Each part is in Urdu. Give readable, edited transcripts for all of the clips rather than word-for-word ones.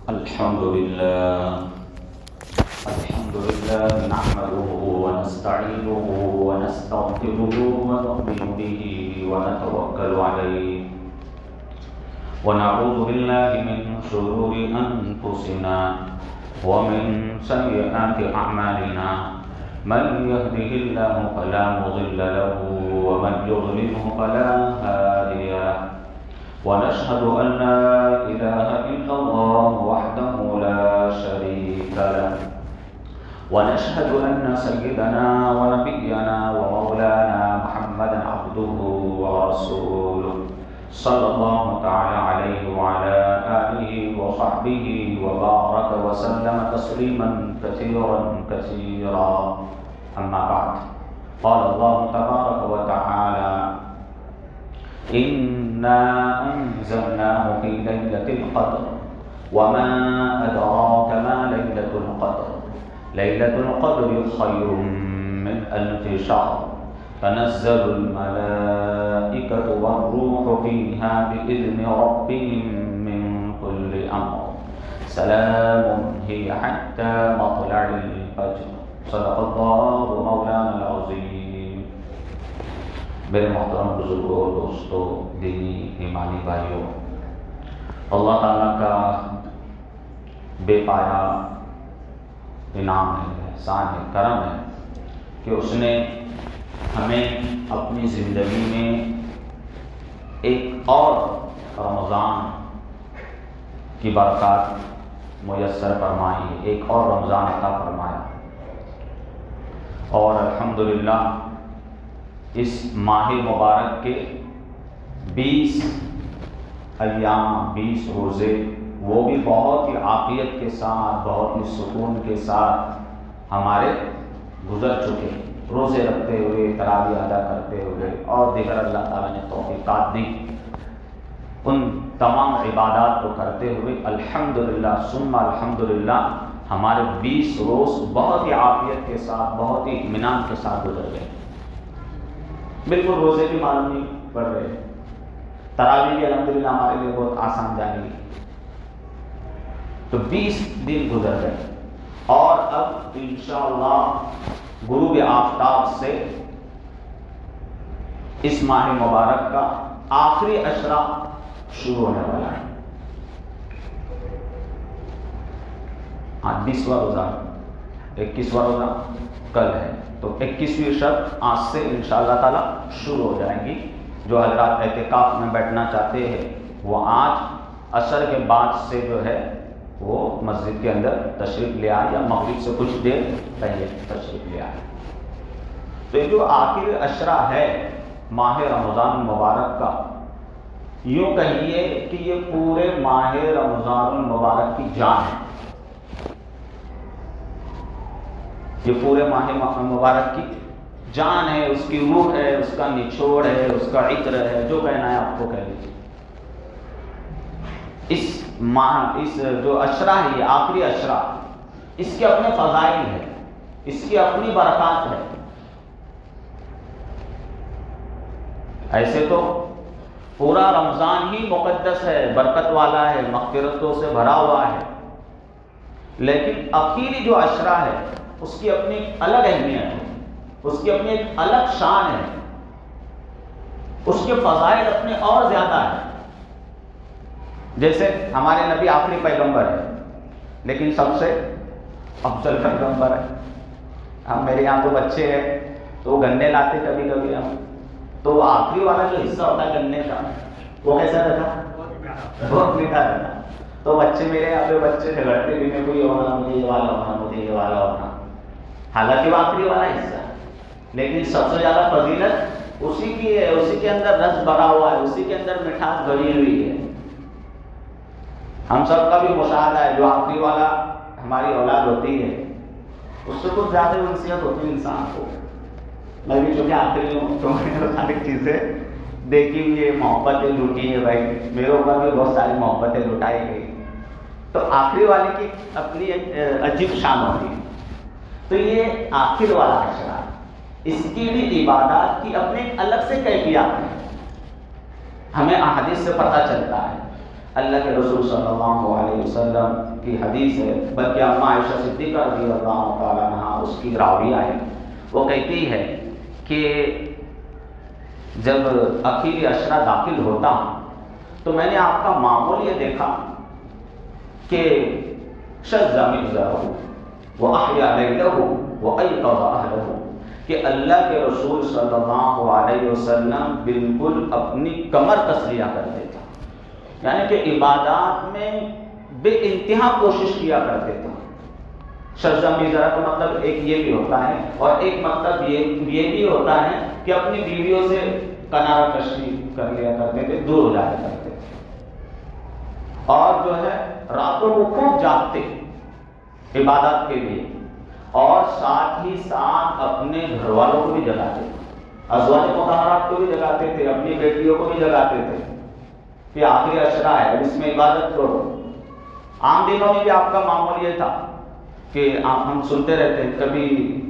الحمد لله نحمده ونستعينه ونستغفره ونؤمن به ونتوكل عليه ونعوذ بالله من شرور أنفسنا ومن سيئات أعمالنا من يهده الله فلا مضل له ومن يضلله فلا هادي له ونشهد أن لا إله إلا الله وحده لا شريك له ونشهد أن سيدنا ونبينا ومولانا محمدا عبده ورسوله صلى الله تعالى عليه وعلى آله وصحبه وبارك وسلم تسليما كثيرا كثيرا أما بعد قال الله تبارك وتعالى إنا أنزلناه في ليلة القدر وما أدراك ما ليلة القدر ليلة القدر خير من 1000 شهر تنزل الملائكة والروح فيها بإذن ربهم من كل أمر سلام هي حتى مطلع الفجر صدق الله مولانا العظيم. میرے محترم بزرگوں، دوستوں، دینی ایمانی بھائیوں، اللہ تعالیٰ کا بے پایا انعام ہے، احسان ہے، کرم ہے کہ اس نے ہمیں اپنی زندگی میں ایک اور رمضان کی برکات میسر فرمائی، ایک اور رمضان عطا فرمایا، اور الحمدللہ اس ماہ مبارک کے 20 ایام، 20 روزے، وہ بھی بہت ہی عافیت کے ساتھ، بہت ہی سکون کے ساتھ ہمارے گزر چکے، روزے رکھتے ہوئے، تراویح ادا کرتے ہوئے اور دیگر اللہ تعالیٰ نے توفیقات دی، ان تمام عبادات کو کرتے ہوئے الحمدللہ ثم الحمدللہ ہمارے 20 روز بہت ہی عافیت کے ساتھ، بہت ہی اطمینان کے ساتھ گزر گئے. بالکل روزے بھی معلوم نہیں پڑ رہے، تراویح بھی الحمدللہ ہمارے لیے بہت آسان جائے گی. تو 20 دن گزر گئے اور اب انشاءاللہ غروب آفتاب سے اس ماہ مبارک کا آخری عشرہ شروع ہونے والا ہے. آج 20واں روزہ، 21واں روزہ کل ہے، تو 21ویں شب آج سے انشاءاللہ تعالی شروع ہو جائیں گی. جو حضرات اعتکاف میں بیٹھنا چاہتے ہیں وہ آج عصر کے بعد سے جو ہے وہ مسجد کے اندر تشریف لے آئے، یا مغرب سے کچھ دیر پہلے تشریف لے آئے. تو یہ جو آخر عشرہ ہے ماہ رمضان المبارک کا، یوں کہیے کہ یہ پورے ماہ رمضان المبارک کی جان ہے. یہ پورے ماہ مبارک کی جان ہے، اس کی روح ہے، اس کا نچوڑ ہے، اس کا عطر ہے، جو کہنا ہے آپ کو کہہ لیجیے. اس ماہ، اس جو عشرہ ہے، یہ آخری عشرہ، اس کے اپنے فضائل ہے، اس کی اپنی برکات ہے. ایسے تو پورا رمضان ہی مقدس ہے، برکت والا ہے، مغفرتوں سے بھرا ہوا ہے، لیکن آخری جو عشرہ ہے اس کی اپنی الگ اہمیت ہے، اس کی اپنی ایک الگ شان ہے، اس کے فضائل اپنے اور زیادہ ہیں. جیسے ہمارے نبی آخری پیغمبر ہے لیکن سب سے افضل پیغمبر ہے. ہم میرے یہاں تو بچے ہیں تو وہ گنے لاتے کبھی کبھی ہم، تو وہ آخری والا جو حصہ ہوتا ہے گنے کا، وہ کیسا رہتا؟ بہت میٹھا رہتا. تو بچے میرے یہاں پہ بچے جھگڑتے بھی، میرے کو یہ ہونا، مجھے یہ والا ہونا، مجھے یہ والا ہونا. حالانکہ وہ آخری والا حصہ ہے، لیکن سب سے زیادہ فضیلت اسی کی ہے، اسی کے اندر رس بھرا ہوا ہے، اسی کے اندر مٹھاس بھری ہوئی ہے. ہم سب کا بھی مشاہدہ ہے، جو آخری والا ہماری اولاد ہوتی ہے اس سے کچھ زیادہ انسیت ہوتی ہے انسان کو. میں بھی چونکہ آخری ہوں تو میں نے ساری چیزیں دیکھی ہوئی ہے، محبتیں لوٹی ہے بھائی، میرے اوپر بھی بہت ساری محبتیں لٹائی گئی. تو آخری والے کی اپنی ایک عجیب شان ہوتی ہے. تو یہ آخر والا عشرہ، اس کی بھی عبادات کی اپنے الگ سے کیفیات ہیں. ہمیں احادیث سے پتہ چلتا ہے، اللہ کے رسول صلی اللہ علیہ علیہ وسلم کی حدیث ہے، بلکہ اماں عائشہ صدیقہ رضی اللہ تعالیٰ عنہا اس کی راویہ ہے. وہ کہتی ہے کہ جب اخیر عشرہ داخل ہوتا تو میں نے آپ کا معمول یہ دیکھا کہ شذ مئزرہ وأحیا لیلہ وأیقظ اہلہ، کہ اللہ کے رسول صلی اللہ علیہ وسلم بالکل اپنی کمر کس لیا کرتے تھے، یعنی کہ عبادات میں بے انتہا کوشش کیا کرتے تھے. شذ مئزرہ کا مطلب ایک یہ بھی ہوتا ہے، اور ایک مطلب یہ بھی ہوتا ہے کہ اپنی بیویوں سے کنارہ کشی کر لیا کرتے تھے، دور ہو جایا کرتے تھے، اور جو ہے راتوں کو خوب جاگتے عبادات کے لیے، اور ساتھ ہی ساتھ اپنے گھر والوں کو بھی جگاتے تھے، ازواج مطہرات کو بھی جگاتے تھے، اپنی بیٹیوں کو بھی جگاتے تھے کہ آخری عشرہ ہے اس میں عبادت کرو. عام دنوں میں بھی آپ کا معمول یہ تھا کہ ہم سنتے رہتے ہیں کبھی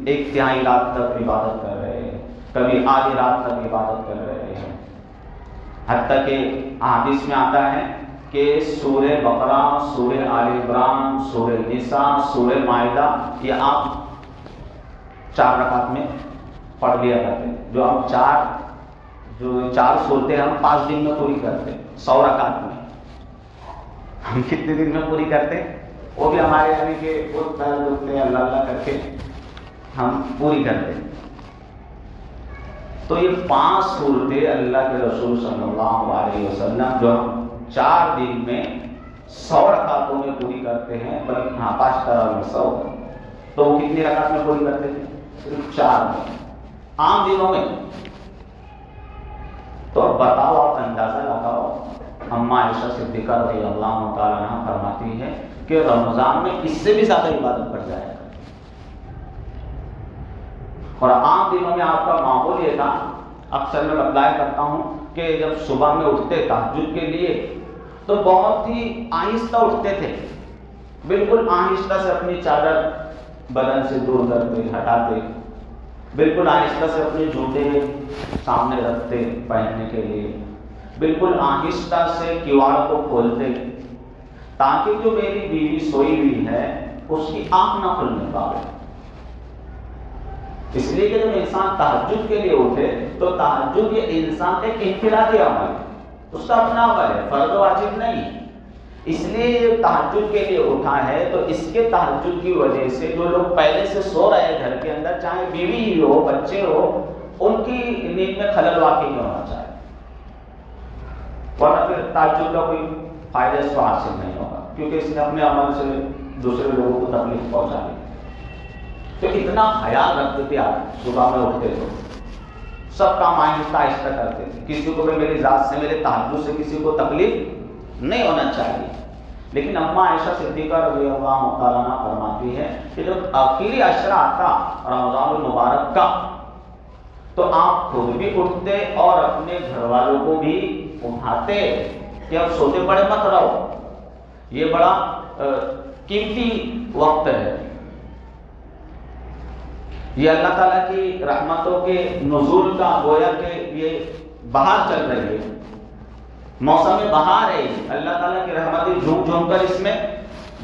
ایک تہائی رات تک عبادت کر رہے ہیں، کبھی آدھی رات تک عبادت کر رہے ہیں، حتیٰ کہ حدیث میں آتا ہے کہ سورہ بقرہ، سورہ آل عمران، سورہ نساء، سورہ مائدہ یہ آپ 4 رکعت میں پڑھ لیا کرتے ہیں. جو ہم چار سورتیں ہم 5 دن میں پوری کرتے ہیں 100 رکعت میں. ہم کتنے دن میں پوری کرتے ہیں؟ وہ بھی ہمارے یعنی کہ بہت درد ہوتے ہیں، اللہ اللہ کر کے ہم پوری کرتے ہیں. تو یہ 5 صورتیں اللہ کے رسول صلی اللہ علیہ وسلم جو ہم 4 دن میں 100 رکعتوں میں پوری کرتے ہیں، بلکہ 5 طرح میں 100، تو وہ کتنی رکعت میں پوری کرتے تھے؟ صرف 4 میں، عام دنوں میں. تو بتاؤ، آپ اندازہ لگاؤ، اماں عائشہ صدیقہ رضی اللہ تعالیٰ عنہ فرماتی ہے کہ رمضان میں اس سے بھی زیادہ عبادت بڑھ جائے گا. اور عام دنوں میں آپ کا معمول یہ تھا، اکثر میں بتلایا کرتا ہوں کہ جب صبح میں اٹھتے تہجد کے لیے تو بہت ہی آہستہ اٹھتے تھے، بالکل آہستہ سے اپنی چادر بدن سے دور کرتے، ہٹاتے، بالکل آہستہ سے اپنے جوتے سامنے رکھتے پہننے کے لیے، بالکل آہستہ سے کیواڑ کو کھولتے تاکہ جو میری بیوی سوئی ہوئی ہے اس کی آنکھ نہ کھلنے پاوے. اس لیے کہ جب انسان تہجد کے لیے اٹھے تو تہجد یہ انسان ایک انفرادی عمل ہے، اس کا اپنا عمل ہے، فرض و واجب نہیں. اس لیے یہ تہجد کے لیے اٹھا ہے تو اس کے تہجد کی وجہ سے جو لوگ پہلے سے سو رہے ہیں گھر کے اندر، چاہے بیوی ہی ہو، بچے ہو، ان کی نیند میں خلل واقع نہیں ہونا چاہیے، ورنہ پھر تہجد کا کوئی فائدہ اس کو حاصل نہیں ہوگا، کیونکہ اس نے اپنے عمل سے دوسرے لوگوں کو تکلیف پہنچا دی. تو اتنا خیال رکھتے تھے آپ صبح میں اٹھتے تو سب کام آہستہ آہستہ کرتے تھے، کسی کو بھی میری ذات سے، میرے تہجد سے کسی کو تکلیف نہیں ہونا چاہیے. لیکن اماں عائشہ صدیقہ رضی اللہ تعالیٰ عنہ فرماتی ہے کہ جب آخری عشرہ آتا رمضان المبارک کا تو آپ خود بھی اٹھتے اور اپنے گھر والوں کو بھی اٹھاتے کہ اب سوتے پڑے مت رہو، یہ بڑا قیمتی وقت ہے، یہ اللہ تعالیٰ کی رحمتوں کے نزول کا گویا کہ یہ بہار چل رہی ہے، موسم بہار ہے، اللہ تعالیٰ کی رحمتیں جھوم جھوم کر اس میں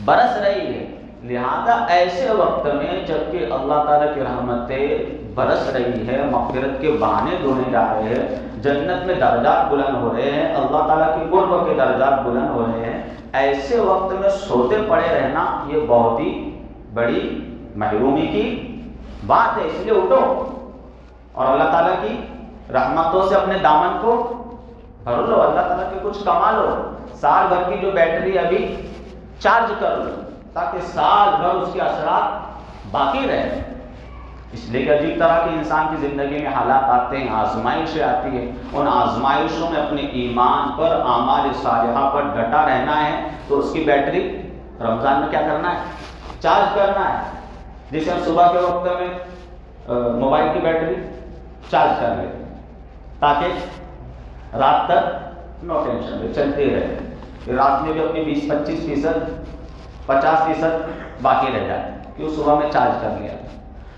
برس رہی ہے. لہذا ایسے وقت میں جبکہ اللہ تعالیٰ کی رحمتیں برس رہی ہے، مغفرت کے بہانے دھونے جا رہے ہیں، جنت میں درجات بلند ہو رہے ہیں، اللہ تعالیٰ کی قرب کے درجات بلند ہو رہے ہیں، ایسے وقت میں سوتے پڑے رہنا یہ بہت ہی بڑی محرومی کی بات ہے. اس لیے اٹھو اور اللہ تعالیٰ کی رحمتوں سے اپنے دامن کو بھر لو، اللہ تعالیٰ کے کچھ کما لو، سال بھر کی جو بیٹری ابھی چارج کر لو تاکہ سال بھر اس کے اثرات باقی رہے. اس لیے کہ عجیب طرح کے انسان کی زندگی میں حالات آتے ہیں، آزمائشیں آتی ہیں، ان آزمائشوں میں اپنے ایمان پر، اعمال صالحہ پر ڈٹا رہنا ہے تو اس کی بیٹری رمضان میں کیا کرنا ہے؟ چارج کرنا ہے. جیسے ہم صبح کے وقت میں موبائل کی بیٹری چارج کر لیتے ہیں تاکہ رات تک نو ٹینشن میں چلتی رہے، رات میں بھی اپنی 20-25%، 50% باقی رہ جائے کیوں صبح میں چارج کر لیا.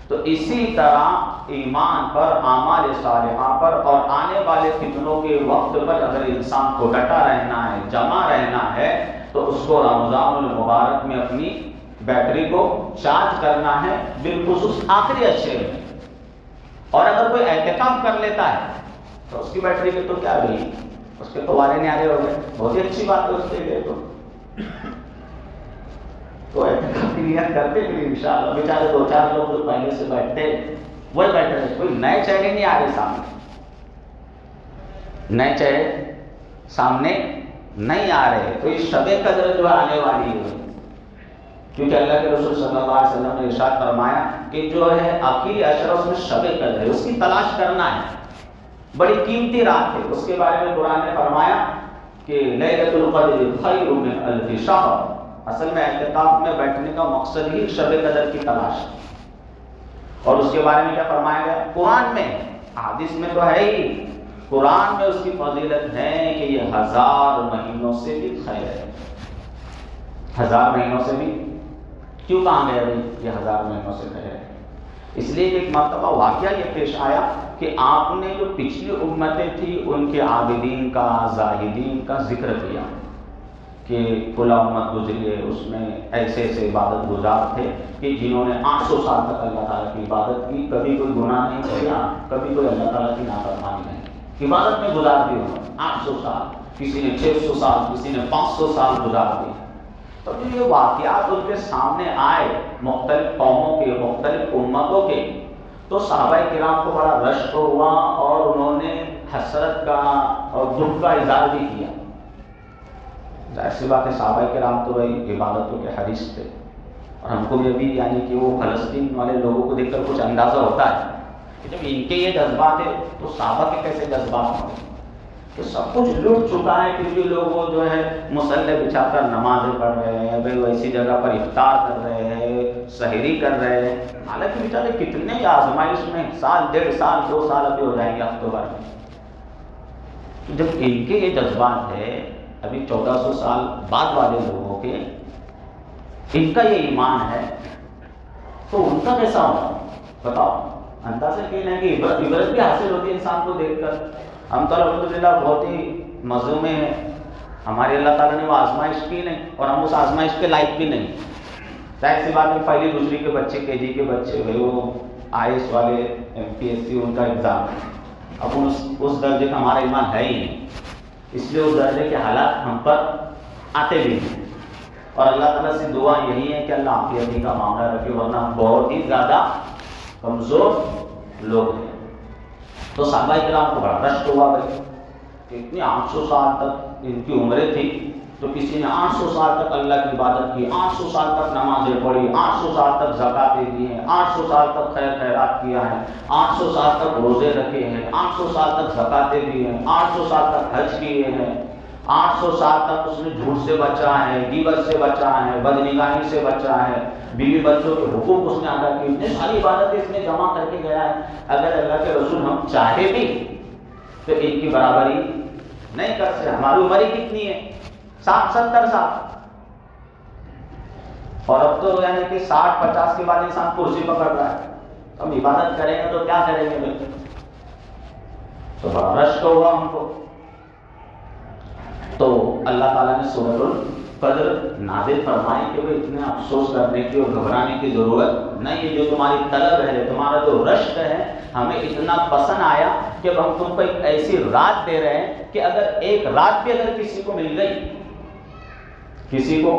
تو اسی طرح ایمان پر، اعمال صالحہ پر اور آنے والے فتنوں کے وقت پر اگر انسان کو ڈٹا رہنا ہے، جمع رہنا ہے تو اس کو رمضان المبارک میں اپنی بیٹری کو چارج کرنا ہے، بالخصوص آخری عشرے میں. اور اگر کوئی اعتکاف کر لیتا ہے تو اس کی بیٹری کے تو کیا گئی، اس کے تو وارے نیارے ہو گئے. بہت ہی اچھی بات ہے اس کے لیے. تو اعتکاف کی نیت کرتے بھی انشاءاللہ. بیچارے 2-4 لوگ جو پہلے سے بیٹھتے وہی بیٹھے رہے، کوئی نئے چہرے نہیں آ رہے سامنے، نئے چہرے سامنے نہیں آ رہے. تو یہ شب قدر جو آنے والی ہے، کیونکہ اللہ کے رسول صلی اللہ علیہ وسلم نے ارشاد فرمایا کہ جو ہے آخری عشر اس میں شب قدر ہے، اس کی تلاش کرنا ہے. بڑی قیمتی رات ہے. اس کے بارے میں قرآن نے فرمایا کہ لیلۃ القدر خیر من الف شہر. اصل میں اعتکاف میں بیٹھنے کا مقصد ہی شب قدر کی تلاش ہے. اور اس کے بارے میں کیا فرمایا گیا قرآن میں، حدیث میں تو ہے ہی، قرآن میں اس کی فضیلت ہے کہ یہ 1000 مہینوں سے بھی خیر ہے. 1000 مہینوں سے بھی کیوں کہا گیا بھائی یہ 1000 مہینوں سے خیر ہے؟ اس لیے کہ ایک مرتبہ واقعہ یہ پیش آیا کہ آپ نے جو پچھلی امتیں تھیں ان کے عابدین کا، زاہدین کا ذکر کیا کہ فلاں امت گزری ہے، اس میں ایسے ایسے عبادت گزار تھے کہ جنہوں نے 800 سال تک اللہ تعالیٰ کی عبادت کی، کبھی کوئی گناہ نہیں کیا، کبھی کوئی اللہ تعالیٰ کی نافرمانی نہیں، عبادت میں گزار دی انہوں نے 800 سال. کسی نے 600 سال، کسی نے 500 سال گزار دی. تو جو یہ واقعات ان کے سامنے آئے مختلف قوموں کے، مختلف امتوں کے، تو صحابہ کرام کو بڑا رشک ہوا اور انہوں نے حسرت کا اور دکھ کا اظہار بھی کیا. ظاہر سی بات ہے صحابہ کرام تو بھائی عبادتوں کے حریص تھے، اور ہم کو بھی ابھی یعنی کہ وہ فلسطین والے لوگوں کو دیکھ کر کچھ اندازہ ہوتا ہے کہ جب ان کے یہ جذبات ہیں تو صحابہ کے کیسے جذبات ہوں گے کہ سب کچھ لوٹ چکا ہے. کیونکہ لوگ وہ جو ہے مصلی بچھا کر نمازیں پڑھ رہے ہیں، بھائی ویسی جگہ پر افطار کر رہے ہیں، سحری کر رہے ہیں. حالانکہ بیچارے کتنے ہی آزمائش میں 1 1.5 سال 2 سال ابھی ہو جائیں گے اکتوبر میں. جب ان کے یہ جذبات ہے ابھی 1400 سال بعد والے لوگوں کے، ان کا یہ ایمان ہے، تو ان کا کیسا ہوگا بتاؤ. اندازہ کیوں نہیں کہ عبرت بھی حاصل ہوتی ہے انسان کو دیکھ کر. ہم تو الحمدللہ بہت ہی مزوں میں ہیں، ہماری اللہ تعالیٰ نے وہ آزمائش کی نہیں اور ہم اس آزمائش کے لائق بھی نہیں. ظاہر سی بات ہے پہلی دوسری کے بچے، KG کے بچے ہوئے، وہ IAS والے، MPSC ان کا ایگزام ہے. اب اس درجے کا ہمارا ایمان ہے ہی نہیں، اس لیے اس درجے کے حالات ہم پر آتے بھی ہیں. اور اللہ تعالیٰ سے دعا یہی ہے کہ اللہ عافیت کا معاملہ رکھے، ورنہ ہم بہت ہی زیادہ کمزور لوگ ہیں. تو صحابہ کرام کو بڑا رشک ہوا بھائی کہ اتنی 800 سال تک ان کی عمریں تھی، تو کسی نے 800 سال تک اللہ کی عبادت کی، 800 سال تک نمازیں پڑھی، 800 سال تک زکاتیں دی ہیں، 800 سال تک خیر خیرات کیا ہے، 800 سال تک روزے رکھے ہیں، 800 سال تک زکاتیں دی ہیں، 800 سال تک حج کیے ہیں، 800 سال تک اس نے جھوٹ سے بچا ہے، غیبت سے بچا ہے، بدنگاہی سے بچا ہے، بیوی بچوں کے حقوق اس نے ادا کیے. اتنی ساری عبادتیں اس نے جمع کر کے گیا ہے. اگر اللہ کے رسول ہم چاہے بھی تو ان کی برابری نہیں کر سکتے. ہماری عمر ہی کتنی ہے؟ 60-70 سال. اور اب تو یعنی کہ 60-50 کے بعد انسان کرسی پکڑ رہا ہے. ہم عبادت کریں گے تو کیا کریں گے بھائی؟ تو بڑا رشک ہوا ہم کو. تو اللہ تعالیٰ نے سورۃ القدر نازل فرمائی کہ وہ اتنے افسوس کرنے کی اور گھبرانے کی ضرورت نہیں ہے. جو تمہاری طلب ہے، تمہارا جو رشک ہے، ہمیں اتنا پسند آیا کہ ہم تم کو ایک ایسی رات دے رہے ہیں کہ اگر ایک رات بھی اگر کسی کو مل گئی، کسی کو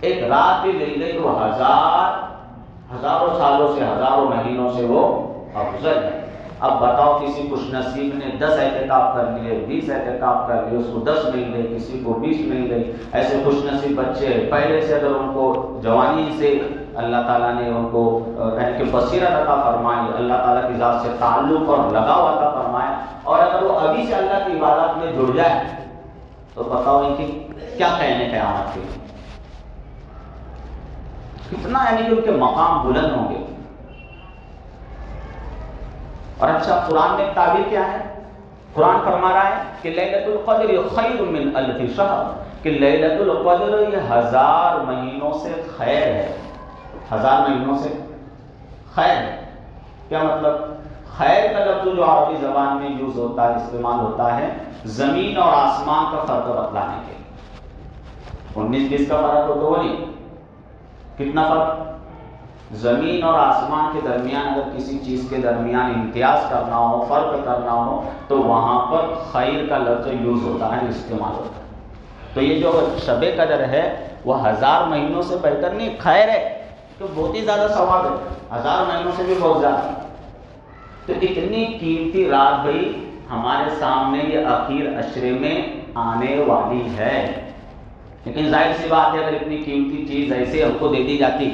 ایک رات بھی مل گئی تو ہزاروں سالوں سے، ہزاروں مہینوں سے وہ افضل ہے. اب بتاؤ کسی خوش نصیب نے 10 اعتکاف کر لیے، 20 اعتکاف کر لیے، اس کو 10 مل گئی، کسی کو 20 مل گئی. ایسے خوش نصیب بچے پہلے سے اگر ان کو جوانی سے اللہ تعالیٰ نے ان کو یعنی کہ بصیرت عطا فرمائی، اللہ تعالیٰ کی ذات سے تعلق اور لگاؤ عطا فرمایا، اور اگر وہ ابھی سے اللہ کی عبادت میں جڑ جائے تو بتاؤ ان کی کیا کہنے قیامت کے، کتنا یعنی کہ ان کے مقام بلند ہوں گے. اور اچھا قرآن میں تعبیر کیا ہے؟ قرآن فرما رہا ہے کہ لیلۃ القدر خیر من الف شہر، کہ لیلۃ القدر یہ 1000 مہینوں سے خیر ہے. 1000 مہینوں سے خیر ہے. کیا مطلب؟ خیر کا لفظ جو عربی زبان میں یوز ہوتا ہے، استعمال ہوتا ہے، زمین اور آسمان کا فرق بتلانے کے. 19-20 کا فرق ہو تو وہ نہیں. کتنا فرق؟ زمین اور آسمان کے درمیان اگر کسی چیز کے درمیان امتیاز کرنا ہو، فرق کرنا ہو، تو وہاں پر خیر کا لفظ یوز ہوتا ہے، استعمال ہوتا ہے. تو یہ جو شب قدر ہے وہ 1000 مہینوں سے بہتر نہیں، خیر ہے تو بہت ہی زیادہ ثواب ہے، 1000 مہینوں سے بھی بہت زیادہ. تو اتنی قیمتی رات بھائی ہمارے سامنے یہ اخیر عشرے میں آنے والی ہے. لیکن ظاہر سی بات ہے اگر اتنی قیمتی چیز ایسے ہم کو دے دی جاتی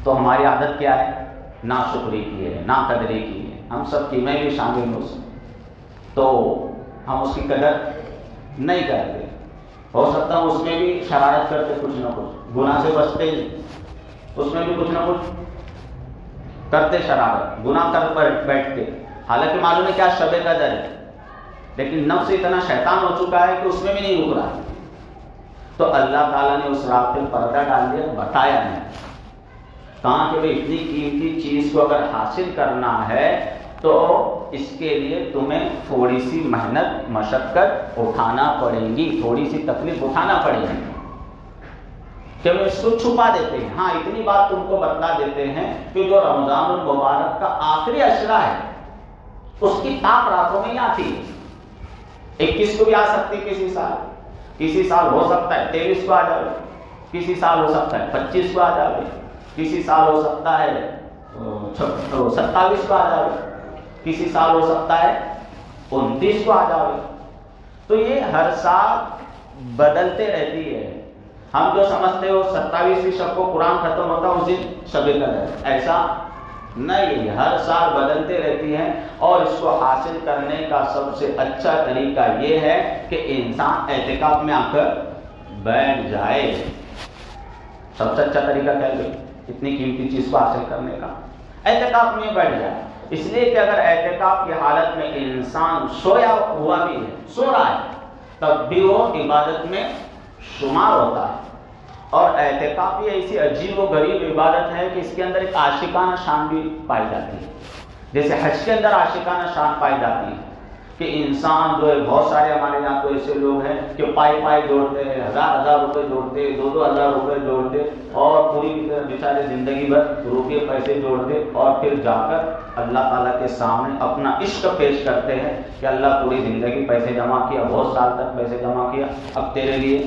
تو ہماری عادت کیا ہے؟ نا شکری کی ہے، نا قدری کی ہے. ہم سب کی، میں بھی شامل ہوں اس میں، تو ہم اس کی قدر نہیں کرتے. ہو سکتا ہے اس میں بھی شرارت کرتے، کچھ نہ کچھ گناہ سے بچتے ہی، اس میں بھی کچھ نہ کچھ کرتے، شرارت گناہ کر بیٹھتے. حالانکہ معلوم ہے کیا شب قدر ہے، لیکن نفس اتنا شیطان ہو چکا ہے کہ اس میں بھی نہیں رک رہا. تو اللہ تعالیٰ نے اس رات پہ پردہ ڈال دیا، بتایا نہیں. کہاں کہ اتنی قیمتی چیز کو اگر حاصل کرنا ہے تو اس کے لیے تمہیں تھوڑی سی محنت مشقت اٹھانا پڑیں گی، تھوڑی سی تکلیف اٹھانا پڑے گی. کہ وہ اس کو چھپا دیتے ہیں. ہاں اتنی بات تم کو بتلا دیتے ہیں کہ جو رمضان المبارک کا آخری عشرہ ہے اس کی طاق راتوں میں ہی آتی ہے. 21 کو بھی آ سکتی، کسی سال ہو سکتا ہے 23 کو آ جائے، کسی سال ہو سکتا ہے 25 کو آ جائے، کسی سال ہو سکتا ہے 27 کو آ جائے، کسی سال ہو سکتا ہے 29 کو آ جائے. تو یہ ہر سال بدلتے رہتی ہے. ہم جو سمجھتے ہو 27ویں شب کو قرآن ختم ہوتا ہے اس دن شب قدر، ایسا نہیں. ہر سال بدلتے رہتی ہیں. اور اس کو حاصل کرنے کا سب سے اچھا طریقہ یہ ہے کہ انسان اعتکاف میں آ کر بیٹھ جائے. سب سے اچھا طریقہ کیا ہے اتنی قیمتی چیز کو حاصل کرنے کا؟ اعتکاف میں بیٹھ جائے. اس لیے کہ اگر اعتکاف کی حالت میں انسان سویا ہوا بھی ہے، سو رہا ہے، تب بھی وہ عبادت میں شمار ہوتا ہے. اور اعتکاف یہ ایسی عجیب و غریب عبادت ہے کہ اس کے اندر ایک عاشقانہ شان بھی پائی جاتی ہے. جیسے حج کے اندر عاشقانہ شان پائی جاتی ہے کہ انسان جو ہے، بہت سارے ہمارے یہاں تو ایسے لوگ ہیں کہ پائی جوڑتے ہیں، 1000 روپے جوڑتے، 2,000 روپے جوڑتے، اور پوری بیچارے زندگی بھر روپے پیسے جوڑتے، اور پھر جا کر اللہ تعالیٰ کے سامنے اپنا عشق پیش کرتے ہیں کہ اللہ پوری زندگی پیسے جمع کیا، بہت سال تک پیسے جمع کیا، اب تیرے لیے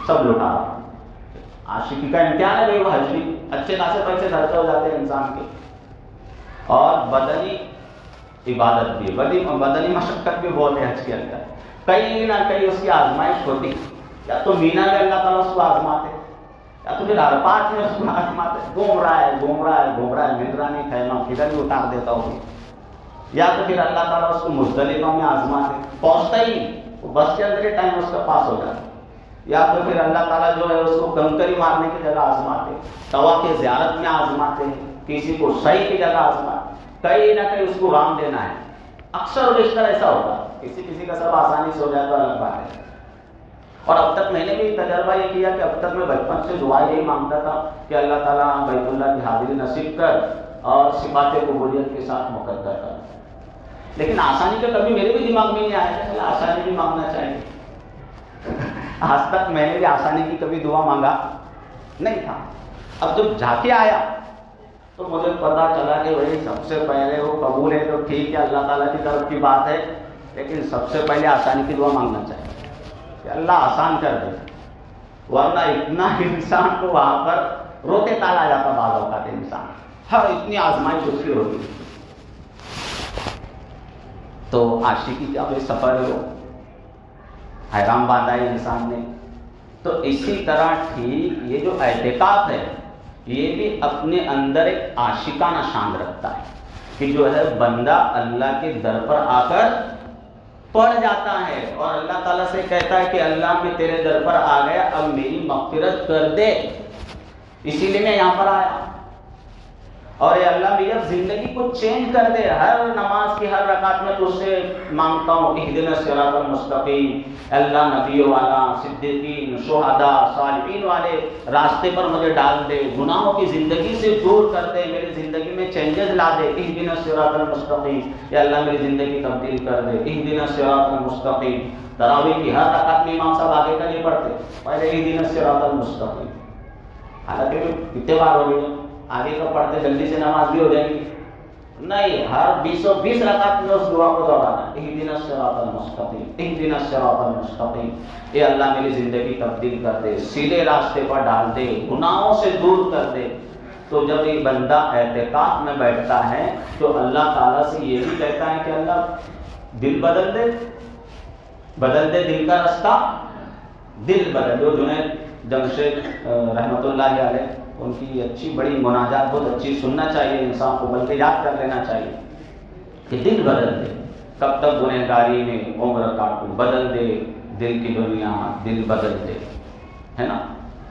سب لٹا رہا. عاشقی کا امتحان ہے وہ حج بھی. اچھے خاصے پیسے خرچ ہو جاتے ہیں انسان کے. اور بدنی عبادت بھی، بدنی مشقت بھی بہت ہے حج کے اندر. کہیں نہ کہیں اس کی آزمائش ہوتی، یا تو مینا میں اللہ تعالیٰ اس کو آزماتے، یا تو پھر عرفات میں اس کو آزماتے. گھوم رہا ہے مل رہا نہیں خیمہ، کدھر بھی اتار دیتا ہوں. یا تو پھر اللہ تعالیٰ اس کو مزدلفہ میں آزماتے، پہنچتا ہی وہ بس کے اندر ہی ٹائم اس کا پاس ہو جاتا. یا تو پھر اللہ تعالیٰ جو ہے اس کو کنکری مارنے کی جگہ آزماتے، طواف کی زیارت میں آزماتے، کسی کو صحیح کی جگہ آزماتے. کہیں نہ کہیں اس کو رام دینا ہے. اکثر و بیشتر ایسا ہوتا ہے. کسی کا سب آسانی سے ہو جائے تو الگ بات ہے. اور اب تک میں نے بھی تجربہ یہ کیا کہ اب تک میں بچپن سے دعا یہی مانگتا تھا کہ اللہ تعالیٰ بیت اللہ کی حاضری نصیب کر اور صفات قبولیت کے ساتھ مقدر کر. لیکن آسانی کا کبھی میرے بھی دماغ میں نہیں آیا کہ آسانی بھی مانگنا چاہیے. آج تک میں نے بھی آسانی کی کبھی دعا مانگا نہیں تھا. اب جب جا کے آیا تو مجھے پتا چلا کہ بھائی سب سے پہلے وہ قبول ہے تو ٹھیک ہے، اللہ تعالیٰ کی طرف کی بات ہے، لیکن سب سے پہلے آسانی کی دعا مانگنا چاہیے کہ اللہ آسان کر دے. ورنہ اتنا انسان کو وہاں پر روتے تالا جاتا بعض اوقات انسان، ہر اتنی آزمائش اس کی ہوتی. تو عاشقی کا وہ سفر ہے، وہ حیران باندھا ہے انسان نے. تو اسی طرح ٹھیک یہ جو اعتکاف ہے یہ بھی اپنے اندر ایک عاشقانہ شان رکھتا ہے کہ جو ہے بندہ اللہ کے در پر آ کر پڑ جاتا ہے اور اللہ تعالیٰ سے کہتا ہے کہ اللہ میں تیرے در پر آ گیا، اب میری مغفرت کر دے، اسی لیے میں یہاں پر آیا. اور اے اللہ میری اب زندگی کو چینج کر دے، ہر نماز کی ہر رکعت میں تجھ سے مانگتا ہوں اہدنا الصراط المستقیم، اللہ نبیوں والا، صدیقین، شہداء، صالحین والے راستے پر مجھے ڈال دے، گناہوں کی زندگی سے دور کر دے، میری زندگی میں چینجز لا دے، اہدنا الصراط المستقیم، اے اللہ میری زندگی تبدیل کر دے، اہدنا الصراط المستقیم۔ تراویح کی ہر رکعت میں امام صاحب آگے کا نہیں پڑھتے، پہلے اہدنا الصراط المستقیم، حالانکہ کتنے بار ہو گئے آگے کا پڑھتے جلدی سے نماز بھی ہو جائے گی، نہیں، ہر 20 رکعت میں اس دعا کو دہرانا، اہدنا الصراط المستقیم، اہدنا الصراط المستقیم، اے اللہ میری زندگی تبدیل کر دے، سیدھے راستے پر ڈال دے، گناہوں سے دور کر دے۔ تو جب ایک بندہ اعتکاف میں بیٹھتا ہے تو اللہ تعالیٰ سے یہ بھی کہتا ہے کہ اللہ دل بدل دے، بدل دے دل کا راستہ، دل بدل دو۔ جنید جمشید رحمۃ اللہ علیہ، ان کی اچھی بڑی مناجات بہت اچھی سننا چاہیے انسان کو، بلکہ یاد کر لینا چاہیے کہ دل بدل دے، کب تک گنہگاری میں عمر کاٹوں، بدل دے دل کی دنیا، دل بدل دے، ہے نا،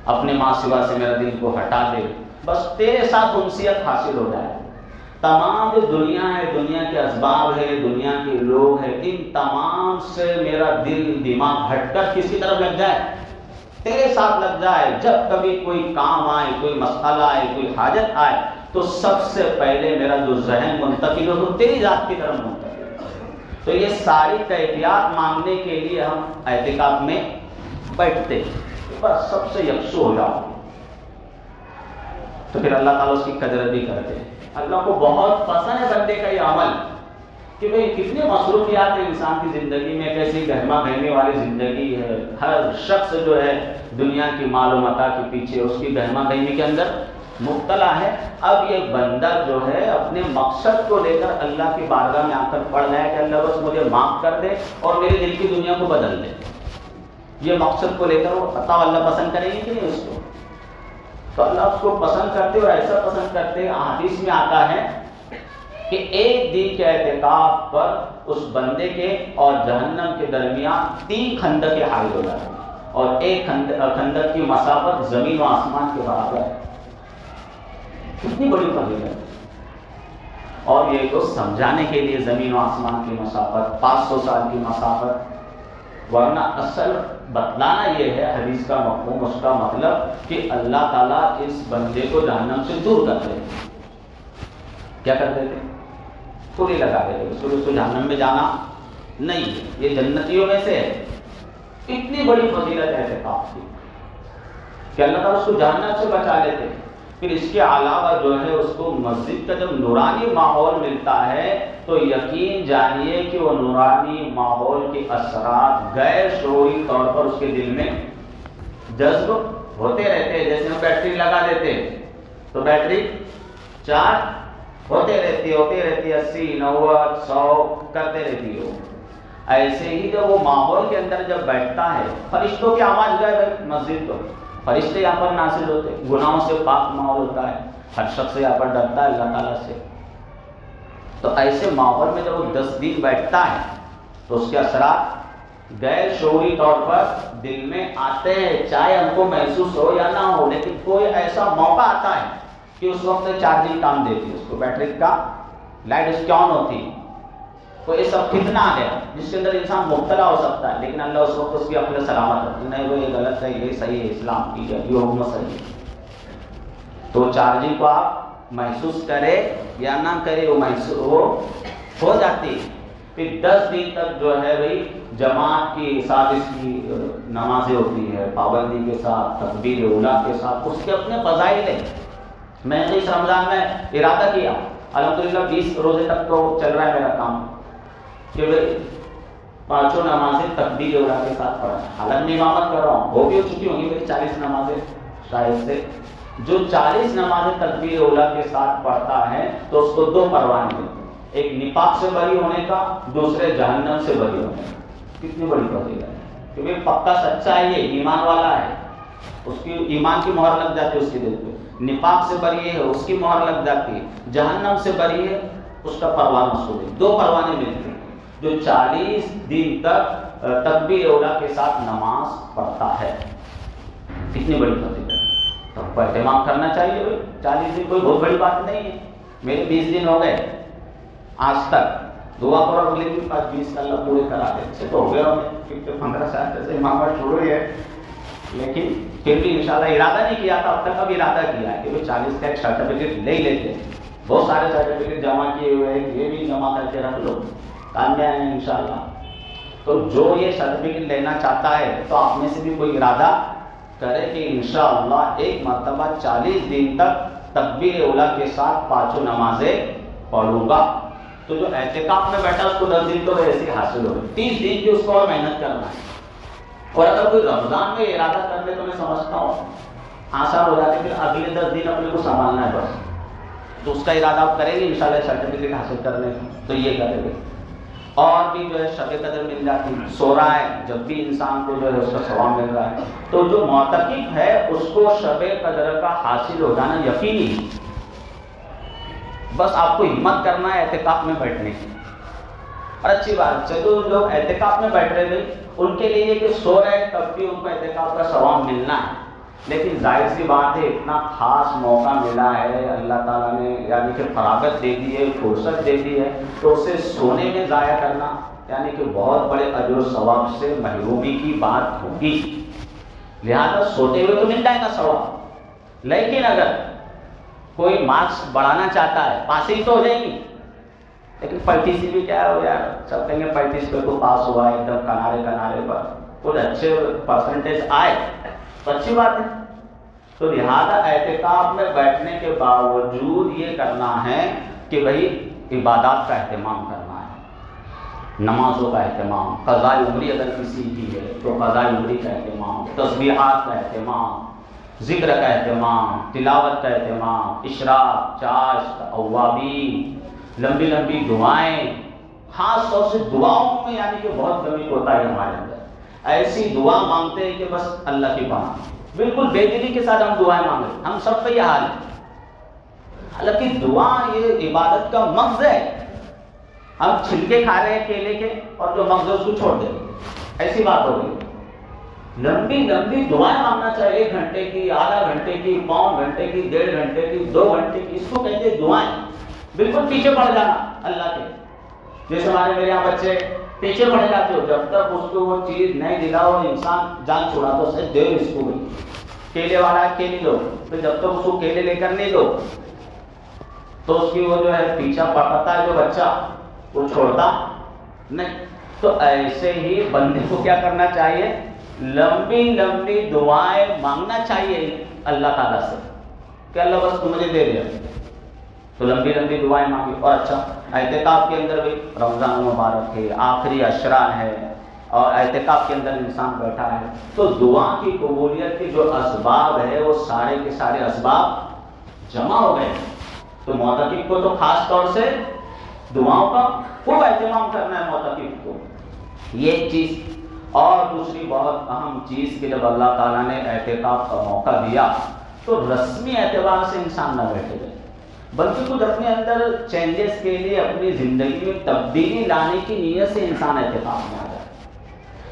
اپنے ماں سوا سے میرا دل کو ہٹا دے، بس تیرے ساتھ انسیت حاصل ہو جائے۔ تمام جو دنیا ہے، دنیا کے اسباب ہے، دنیا کے لوگ ہیں، ان تمام سے میرا دل دماغ ہٹ کر کس کی طرف لگ جائے، تیرے ساتھ لگ جائے۔ جب کبھی کوئی کام آئے، کوئی مسئلہ آئے، کوئی حاجت آئے، تو سب سے پہلے میرا جو ذہن منتقل ہو تو تیری ذات کی طرف منتقل ہو۔ تو یہ ساری کیفیات مانگنے کے لیے ہم اعتکاف میں بیٹھتے ہیں، بس سب سے یکسو ہو جاؤ، تو پھر اللہ تعالیٰ اس کی قدر بھی کرتے ہیں۔ اللہ کو بہت پسند ہے بندے کا یہ عمل کہ بھئی کتنی مصروفیات ہیں انسان کی زندگی میں، کیسی گہما گہمی والی زندگی ہے، ہر شخص جو ہے دنیا کی مال و متاع کے پیچھے اس کی گہما گہمی کے اندر مبتلا ہے۔ اب یہ بندہ جو ہے اپنے مقصد کو لے کر اللہ کی بارگاہ میں آ کر پڑھ رہا ہے کہ اللہ بس مجھے معاف کر دے اور میرے دل کی دنیا کو بدل دے، یہ مقصد کو لے کر وہ پتہ اللہ پسند کریں گے کہ نہیں اس کو، تو اللہ اس کو پسند کرتے اور ایسا پسند کرتے۔ حدیث میں آتا ہے کہ ایک دن کے اعتکاف پر اس بندے کے اور جہنم کے درمیان 3 خندق حائل ہو جاتے ہیں، اور ایک خندق کی مسافت زمین و آسمان کے برابر ہے۔ کتنی بڑی فضیلت، اور یہ تو سمجھانے کے لیے زمین و آسمان کی مسافت، 500 سال کی مسافت، ورنہ اصل بتلانا یہ ہے حدیث کا مفہوم، اس کا مطلب کہ اللہ تعالیٰ اس بندے کو جہنم سے دور کر دے، کیا کر دیتے، پوری لگا دیتے، اس کو جہنم میں جانا نہیں، یہ جنتیوں میں سے ہے۔ اتنی بڑی فضیلت ہے اعتکاف کی کہ اللہ تعالیٰ اس کو جہنم سے بچا لیتے۔ پھر اس کے علاوہ جو ہے اس کو مسجد کا جب نورانی ماحول ملتا ہے تو یقین جانیے کہ وہ نورانی ماحول کے اثرات غیر شعوری طور پر اس کے دل میں جذب ہوتے رہتے ہیں۔ جیسے ہم بیٹری لگا دیتے تو بیٹری چارج ہوتے رہتی ہے، 80 90 100 کرتے رہتی ہے۔ ایسے ہی جب وہ ماحول کے اندر جب بیٹھتا ہے، فرشتوں کی آواز گئے مسجد کو، فرشتے یہاں پر نازل ہوتے، گناہوں سے پاک ماحول ہوتا ہے، ہر شخص یہاں پر ڈرتا ہے اللہ تعالیٰ سے۔ تو ایسے ماحول میں جب وہ 10 دن بیٹھتا ہے تو اس کے اثرات غیر شعوری طور پر دل میں آتے ہیں، چاہے ہم کو محسوس ہو یا نہ ہو، لیکن کوئی ایسا موقع آتا ہے کہ اس وقت چارجنگ کام دیتی ہے، اس کو بیٹری کا لائٹ اس کی آن ہوتی، کوئی سب فتنہ آ گیا جس کے اندر انسان مبتلا ہو سکتا ہے، لیکن اللہ اس وقت اس کی عقل سلامت رکھتی، نہیں وہ یہ غلط ہے، یہ صحیح ہے، اسلام کی ہے، یہ حکم صحیح ہے۔ تو چارجنگ کو آپ محسوس کرے یا نہ کرے، وہ محسوس ہو جاتی ہے۔ پھر 10 دن تک جو ہے بھائی جماعت کے ساتھ اس کی نمازیں ہوتی ہے، پابندی کے ساتھ، تکبیر اولیٰ کے ساتھ، اس کے اپنے فضائل ہیں۔ میں نے اس رمضان میں ارادہ کیا، الحمدللہ 20 روزے تک تو چل رہا ہے میرا کام، کہ بھائی 5 نمازیں تکبیر اولیٰ کے ساتھ پڑھیں۔ حالانکہ میں امامت کر رہا ہوں، وہ بھی ہو چکی ہوں گی میری 40 نمازیں شاید سے۔ جو 40 نمازیں تکبیر اولیٰ کے ساتھ پڑھتا ہے تو اس کو 2 پروانے ملتے ہیں، ایک نفاق سے بری ہونے کا، دوسرے جہنم سے بری ہونے کا۔ کتنی بڑی فضیلت ہے، کیونکہ پکا سچا ہے، یہ ایمان والا ہے، اس کی ایمان کی مہر لگ جاتی ہے اس کے دل پہ، نفاق سے بری ہے اس کی مہر لگ جاتی ہے، جہنم سے بری ہے اس کا پروانہ اس کو دے، 2 پروانے ملتے ہیں جو 40 دن تک تکبیر اولیٰ کے ساتھ نماز پڑھتا ہے۔ کتنی بڑی فضیلت ہے، تو اہتمام کرنا چاہیے بھائی، 40 دن کوئی بہت بڑی بات نہیں ہے۔ میرے 20 دن ہو گئے آج تک، دعا کرو اگلے دن 20 کا اللہ پورے کرا دے، سے تو ہو گیا کیونکہ 15 سال سے امامت شروع ہی ہے، لیکن پھر بھی انشاءاللہ ارادہ نہیں کیا تھا اب تک، اب ارادہ کیا ہے کہ وہ 40 کا ایک سرٹیفکیٹ لے لیتے ہیں، بہت سارے سرٹیفکیٹ جمع کیے ہوئے ہیں، یہ بھی جمع کر کے رکھ لو، کام میں آئیں گے انشاءاللہ۔ تو جو یہ سرٹیفکیٹ لینا چاہتا ہے تو آپ میں سے بھی کوئی ارادہ کرے کہ انشاءاللہ ایک مرتبہ 40 دن تک تکبیر اولیٰ کے ساتھ 5 نمازیں پڑھوں گا۔ تو جو اعتکاف میں بیٹھا اس کو 10 دن تو ویسے ہی حاصل ہو گئے، 30 دن کی اس کو اور محنت کرنا ہے۔ اور اگر کوئی رمضان میں ارادہ کر لے تو میں سمجھتا ہوں آسان ہو جاتے، پھر اگلے 10 دن اپنے کو سنبھالنا ہے بس، تو اس کا ارادہ آپ کریں گے انشاءاللہ سرٹیفکیٹ حاصل کرنے کا، تو یہ کریں گے۔ اور بھی جو ہے شب قدر مل جاتی ہے، سو رہا ہے جب بھی انسان کو جو ہے اس کا ثواب مل رہا ہے، تو جو معتکف ہے اس کو شب قدر کا حاصل ہو جانا یقینی ہے، بس آپ کو ہمت کرنا ہے اعتکاف میں بیٹھنے کی۔ اور اچھی بات ہے، جو لوگ اعتکاف میں بیٹھ رہے تھے ان کے لیے کہ سو رہے ہیں تب بھی ان کو اعتکاف کا ثواب ملنا ہے، لیکن ظاہر سی بات ہے اتنا خاص موقع ملا ہے، اللہ تعالیٰ نے یعنی کہ فراغت دے دی ہے، فرصت دے دی ہے، تو اسے سونے میں ضائع کرنا یعنی کہ بہت بڑے اجر و ثواب سے محرومی کی بات ہوگی، لہذا سوتے ہوئے تو مل جائے گا ثواب، لیکن اگر کوئی مارکس بڑھانا چاہتا ہے پاسنگ تو ہو جائے گی، لیکن پلٹی سی بھی کیا ہو یار، سب کہیں گے پلٹی سے تو پاس ہوا ہے ایک دم کنارے پر، کچھ اچھے پرسنٹیج آئے تو اچھی بات ہے۔ تو لہذا اعتکاف میں بیٹھنے کے باوجود یہ کرنا ہے کہ بھئی عبادات کا اہتمام کرنا ہے، نمازوں کا اہتمام، قضاء عمری اگر کسی کی ہے تو قضاء عمری کا اہتمام، تسبیحات کا اہتمام، ذکر کا اہتمام، تلاوت کا اہتمام، اشراق، چاشت، اوابین، لمبی لمبی دعائیں، خاص طور سے دعاؤں میں یعنی کہ بہت کمی ہوتا ہے ہمارے اندر، ایسی دعا مانگتے ہیں کہ بس اللہ کی پناہ، بالکل بے دلی کے ساتھ ہم دعائیں مانگ رہے ہیں، ہم سب کا یہ حال ہے، حالانکہ دعا یہ عبادت کا مغز ہے، ہم چھلکے کھا رہے ہیں کیلے کے اور جو مغز ہے اس کو چھوڑ دیں، ایسی بات ہو گئی۔ لمبی لمبی دعائیں مانگنا چاہیے، 1 گھنٹے کی، آدھا گھنٹے کی، پون گھنٹے کی، 1.5 گھنٹے کی، 2 گھنٹے کی، اس کو کہتے ہیں دعائیں، بالکل پیچھے پڑ جانا اللہ کے، جیسے ہمارے میرے یہاں بچے پیچھے پڑ جاتے ہو، جب تک اس کو وہ چیز نہیں دلاؤ انسان جان چھوڑا تو صحیح دے اس کو، کیلے والا کیلے دو، تو جب تک اس کو کیلے لے کر نہیں دو تو اس کی وہ جو ہے پیچھا پڑتا ہے جو بچہ وہ چھوڑتا نہیں۔ تو ایسے ہی بندے کو کیا کرنا چاہیے، لمبی لمبی دعائیں مانگنا چاہیے اللہ تعالیٰ سے کہ اللہ بس تو مجھے دے دے، تو لمبی لمبی دعائیں مانگی۔ اور اچھا اعتکاف کے اندر بھی رمضان مبارک ہے، آخری عشرہ ہے اور اعتکاف کے اندر انسان بیٹھا ہے، تو دعا کی قبولیت کے جو اسباب ہے وہ سارے کے سارے اسباب جمع ہو گئے، تو معتکف کو تو خاص طور سے دعاؤں کا خوب اہتمام کرنا ہے معتکف کو، یہ ایک چیز۔ اور دوسری بہت اہم چیز کہ جب اللہ تعالیٰ نے اعتکاف کا موقع دیا تو رسمی اعتبار سے انسان نہ بیٹھے گئے، بلکہ کچھ اپنے اندر چینجز کے لیے اپنی زندگی میں تبدیلی لانے کی نیت سے انسان اعتکاف میں آ جائے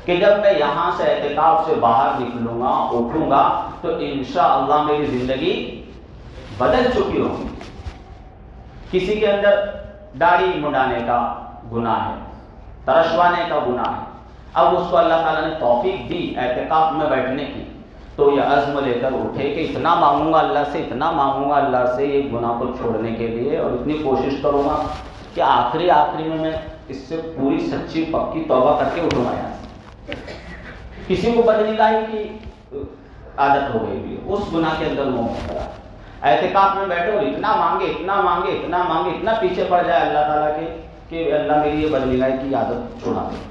کہ جب میں یہاں سے اعتکاف سے باہر نکلوں گا، اٹھوں گا تو انشاءاللہ میری زندگی بدل چکی ہوگی۔ کسی کے اندر داڑھی منڈانے کا گناہ ہے، ترشوانے کا گناہ ہے، اب اس کو اللہ تعالیٰ نے توفیق دی اعتکاف میں بیٹھنے کی، تو یہ عزم لے کر اٹھے کہ اتنا مانگوں گا اللہ سے، اتنا مانگوں گا اللہ سے یہ گناہ کو چھوڑنے کے لیے، اور اتنی کوشش کروں گا کہ آخری میں اس سے پوری سچی پکی توبہ کر کے اٹھوں گا یہاں سے۔ کسی کو بدنگاہی کی عادت ہو گئی بھی، اس گناہ کے اندر منہ کرا، اعتکاف میں بیٹھے اور اتنا مانگے اتنا مانگے اتنا مانگے اتنا پیچھے پڑ جائے اللہ تعالیٰ کے کہ اللہ میری یہ بدنگاہی کی عادت چھوڑا دے،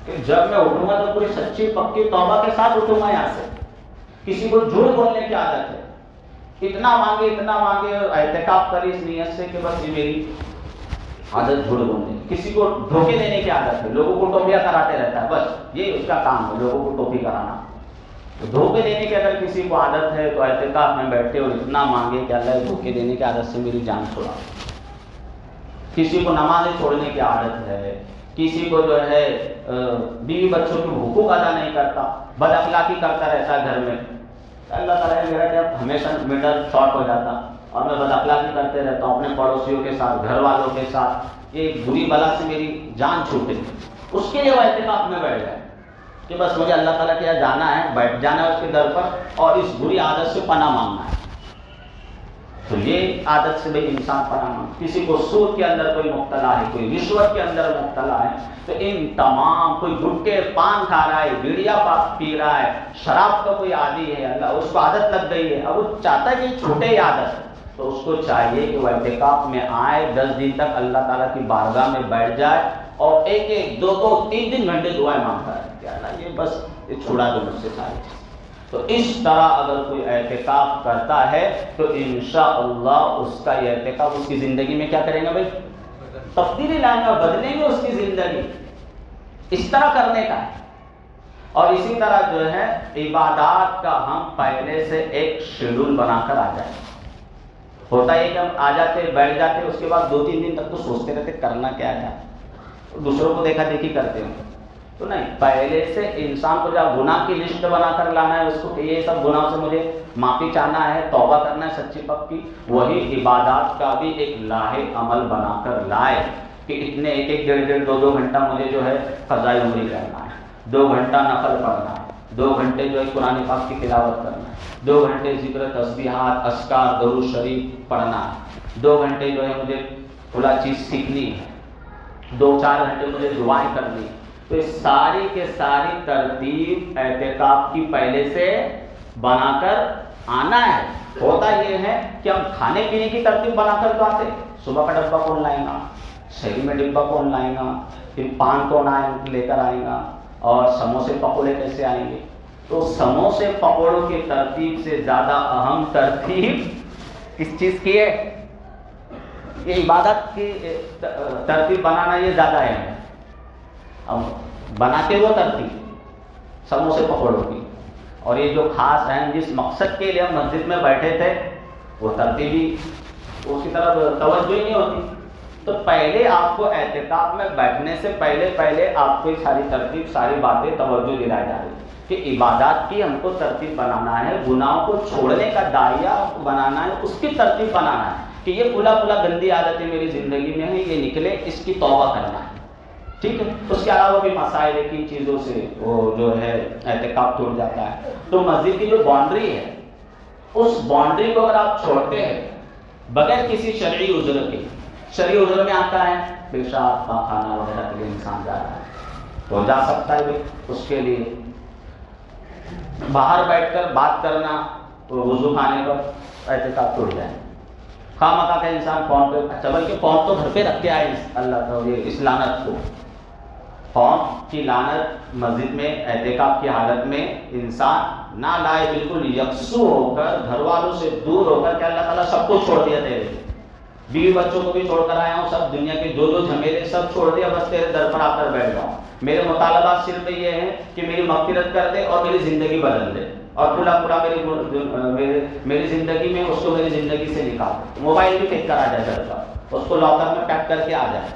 کہ جب میں اٹھوں گا تو پوری سچی پکی توبہ کے ساتھ اٹھوں گا یہاں سے۔ کسی کو جھوٹ بولنے کی عادت ہے، اتنا مانگے اعتکاف کری اس نیت سے کہ بس یہ میری عادت جھوٹ بولنے، کسی کو دھوکے دینے کی عادت ہے، لوگوں کو ٹوپیاں کراتے رہتا ہے، بس یہ اس کا کام ہے لوگوں کو ٹوپی کرانا، تو دھوکے دینے کی اگر کسی کو عادت ہے تو اعتکاف میں بیٹھے اور اتنا مانگے کہ اللہ دھوکے دینے کی عادت سے میری جان چھوڑا۔ کسی کو نمازیں چھوڑنے کی عادت ہے، کسی کو جو ہے بیوی بچوں کے حقوق ادا نہیں کرتا، بد اخلاقی کرتا رہتا ہے گھر میں، اللہ تعالیٰ نے میرا جب ہمیشہ میٹر شارٹ ہو جاتا اور میں بد اخلاقی کرتے رہتا ہوں اپنے پڑوسیوں کے ساتھ، گھر والوں کے ساتھ، یہ بری بلا سے میری جان چھوٹے، اس کے لیے وہ اعتکاف میں بیٹھ گئے کہ بس مجھے اللہ تعالیٰ کے یہاں جانا ہے، بیٹھ جانا ہے اس کے در پر اور اس بری عادت سے پناہ مانگنا ہے۔ تو یہ عادت سے بھائی انسان پناہ مانگ، کسی کو سود کے اندر کوئی مبتلا ہے، کوئی رشوت کے اندر مبتلا ہے، تو ان تمام، کوئی گٹکے پان کھا رہا ہے، بیڑیا پی رہا ہے، شراب کا کوئی عادی ہے، اللہ اس کو عادت لگ گئی ہے، اب وہ چاہتا ہے کہ چھوٹے ہی عادت، تو اس کو چاہیے کہ وہ اعتکاف میں آئے، 10 دن تک اللہ تعالیٰ کی بارگاہ میں بیٹھ جائے اور ایک 2 3 گھنٹے دعائیں مانگتا ہے کہ اللہ یہ بس یہ چھڑا دو مجھ سے ساری چیز۔ تو اس طرح اگر کوئی اعتکاف کرتا ہے تو انشاءاللہ اس کا یہ اعتکاف اس کی زندگی میں کیا کریں گے بھائی؟ تبدیلی لائیں گے، بدلیں گے اس کی زندگی، اس طرح کرنے کا ہے۔ اور اسی طرح جو ہے عبادات کا ہم پہلے سے ایک شیڈول بنا کر آ جائیں۔ ہوتا ہے کہ ہم آ جاتے بیٹھ جاتے، اس کے بعد 2 3 دن تک تو سوچتے رہتے کرنا کیا ہے، دوسروں کو دیکھا دیکھی کرتے ہیں، تو نہیں، پہلے سے انسان کو جب گناہ کی لسٹ بنا کر لانا ہے اس کو کہ یہ سب گناہ سے مجھے معافی چاہنا ہے، توبہ کرنا ہے سچی پکی، وہی عبادات کا بھی ایک لاہے عمل بنا کر لائے کہ اتنے 1 1 1.5 2 2 گھنٹہ مجھے جو ہے قضاء عمری کرنا ہے، 2 گھنٹہ نفل پڑھنا ہے، 2 گھنٹے جو ہے قرآن پاک کی تلاوت کرنا ہے، 2 گھنٹے ذکر تسبیحات اذکار درود شریف پڑھنا ہے، 2 گھنٹے جو ہے مجھے کھلا چیز سیکھنی ہے، 2 4 گھنٹے مجھے دعائیں کرنی ہے۔ تو یہ ساری کے ساری ترتیب اعتکاف کی پہلے سے بنا کر آنا ہے۔ ہوتا یہ ہے کہ ہم کھانے پینے کی ترتیب بنا کر تو آتے، صبح کا ڈبہ کون لائے گا، شہری میں ڈبہ کون لائے گا، پھر پان کون لے کر آئے گا، اور سموسے پکوڑے کیسے آئیں گے۔ تو سموسے پکوڑوں کی ترتیب سے زیادہ اہم ترتیب کس چیز کی ہے؟ یہ عبادت کی ترتیب بنانا یہ زیادہ اہم ہے۔ اب بناتے وہ ترتیب سموسے پکوڑوں کی، اور یہ جو خاص اہم جس مقصد کے لیے ہم مسجد میں بیٹھے تھے وہ ترتیب ہی اس کی طرف توجہ ہی نہیں ہوتی۔ تو پہلے آپ کو اعتکاف میں بیٹھنے سے پہلے آپ کو یہ ساری ترتیب، ساری باتیں توجہ دلائی جا رہی کہ عبادات کی ہم کو ترتیب بنانا ہے، گناہوں کو چھوڑنے کا دائرہ بنانا ہے، اس کی ترتیب بنانا ہے کہ یہ کھلا گندی عادتیں میری زندگی میں ہیں، یہ نکلے، اس کی توبہ کرنا ہے، ٹھیک ہے۔ اس کے علاوہ بھی مسائل کی چیزوں سے وہ جو ہے اعتکاف ٹوٹ جاتا ہے۔ تو مسجد کی جو باؤنڈری ہے، اس باؤنڈری کو اگر آپ چھوڑتے ہیں بغیر کسی شرعی عذر کے، شرعی عذر میں آتا ہے پیشاب پاخانہ وغیرہ کے لیے انسان جا رہا ہے تو جا سکتا ہے بھی، اس کے لیے باہر بیٹھ کر بات کرنا وضو خانے پر اعتکاف ٹوٹ جائے۔ خواہ مخواہ کا انسان فون پہ، اچھا بلکہ فون تو گھر پہ رکھ کے آئے اللہ کا اس لعنت کو، فون کی لعنت مسجد میں اعتکاف کی حالت میں انسان نہ لائے، بالکل یکسو ہو کر گھر والوں سے دور ہو کر کہ اللہ تعالیٰ سب کو چھوڑ دیا تیرے، بیوی بچوں کو بھی چھوڑ کر آیا ہوں، سب دنیا کے جو جھمیلے سب چھوڑ دیا، بس تیرے در پر آ کر بیٹھ جاؤں، میرے مطالبات صرف یہ ہیں کہ میری مغفرت کر دے اور میری زندگی بدل دے، اور پورا میری زندگی میں اس کو میری زندگی سے نکال دے۔ موبائل بھی پھینک کر آ جائے گھر پر، اس کو لاکر میں پیک کر کے آ جائے،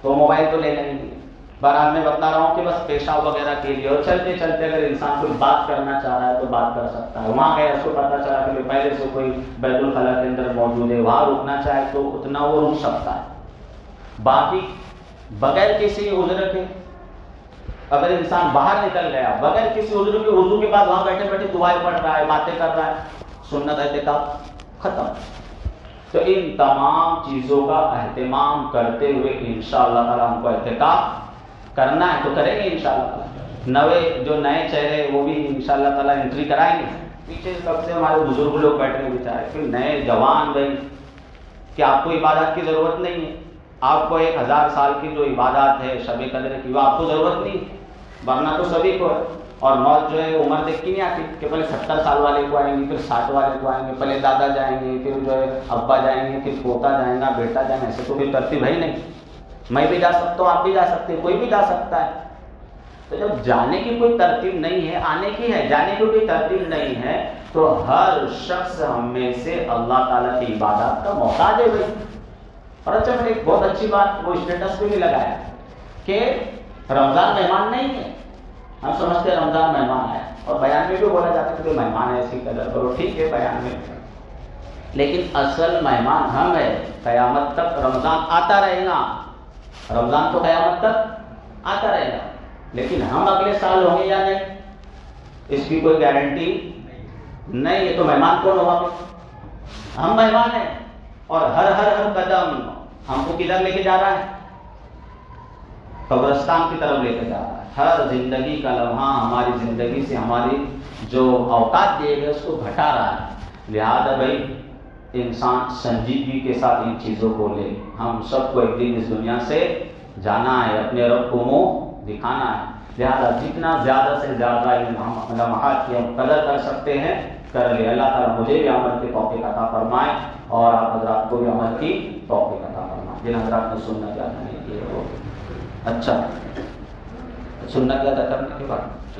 تو موبائل تو لے لیں گے۔ بہرحال میں بتا رہا ہوں کہ بس پیشاب وغیرہ کے لیے، اور چلتے چلتے اگر انسان کوئی بات کرنا چاہ رہا ہے تو بات کر سکتا ہے، وہاں گیا اس کو پتا چلا کہ پہلے سے کوئی بیت الخلاء کے اندر موجود ہے، وہاں رکنا چاہے تو اتنا وہ رک سکتا ہے۔ باقی بغیر کسی عذر کے اگر انسان باہر نکل گیا بغیر کسی عذر کے، وضو کے بعد وہاں بیٹھے بیٹھے دعائیں پڑھ رہا ہے، باتیں کر رہا ہے، سنت اعتکاف ختم۔ تو ان تمام چیزوں کا اہتمام کرتے ہوئے انشاءاللہ تعالیٰ ہم کو اعتکاف کرنا ہے، تو کریں گے انشاءاللہ۔ جو نئے چہرے وہ بھی انشاءاللہ تعالیٰ انٹری کرائیں گے، پیچھے کب سے ہمارے بزرگ لوگ بیٹھے بیچارے، پھر نئے جوان بھائی کہ آپ کو عبادات کی ضرورت نہیں ہے، آپ کو 1000 سال کی جو عبادات ہے شب قدر کی وہ آپ کو ضرورت نہیں ہے، ورنہ تو سبھی کو ہے۔ اور موت جو ہے عمر دیکھ کے نہیں آتی کہ پہلے 70 سال والے کو آئیں گے، پھر 60 والے کو آئیں گے، پہلے دادا جائیں گے، پھر جو ہے ابا جائیں گے، پھر پوتا جائیں گا، بیٹا جائیں گا، ایسے تو کوئی ترتیب ہے ہی نہیں۔ میں بھی جا سکتا ہوں، آپ بھی جا سکتے ہیں، کوئی بھی جا سکتا ہے۔ تو جب جانے کی کوئی ترتیب نہیں ہے، آنے کی ہے، جانے کی کوئی ترتیب نہیں ہے، تو ہر شخص ہم میں سے اللہ تعالیٰ کی عبادات کا محتاج ہے بھائی۔ اور اچھا میں نے ایک بہت اچھی بات وہ اسٹیٹس پہ بھی لگایا کہ رمضان مہمان نہیں ہے، ہم سمجھتے ہیں رمضان مہمان ہے، اور بیان میں بھی بولا جاتا ہے کہ مہمان ہے اسی قدر کرو، ٹھیک ہے بیان میں، لیکن اصل مہمان ہم ہیں. قیامت تک رمضان آتا رہے گا، رمضان تو قیامت تک آتا رہے گا، لیکن ہم اگلے سال ہوں گے یا نہیں اس کی کوئی گارنٹی نہیں ہے. تو مہمان کون ہوگا؟ ہم مہمان ہیں. اور ہر قدم ہم کو کدھر لے کے جا رہا ہے؟ قبرستان کی طرف لے کے جا رہا ہے. ہر زندگی کا لمحہ ہماری زندگی سے ہماری جو اوقات دیے گئے اس کو گھٹا رہا ہے. لہذا بھائی انسان سنجیدگی کے ساتھ ان چیزوں کو لے. ہم سب کو ایک دن اس دنیا سے جانا ہے، اپنے رب کو منہ دکھانا ہے. لہذا جتنا زیادہ سے زیادہ ہم لمحات کی ہم قدر کر سکتے ہیں کر لے. اللہ تعالیٰ مجھے بھی عمل کی توفیق عطا فرمائے اور آپ حضرات کو بھی عمل کی توفیق عطا فرمائے. جن حضرات نے سنت ادا نہیں کی ہے وہ اچھا سنت ادا کرنے کے بعد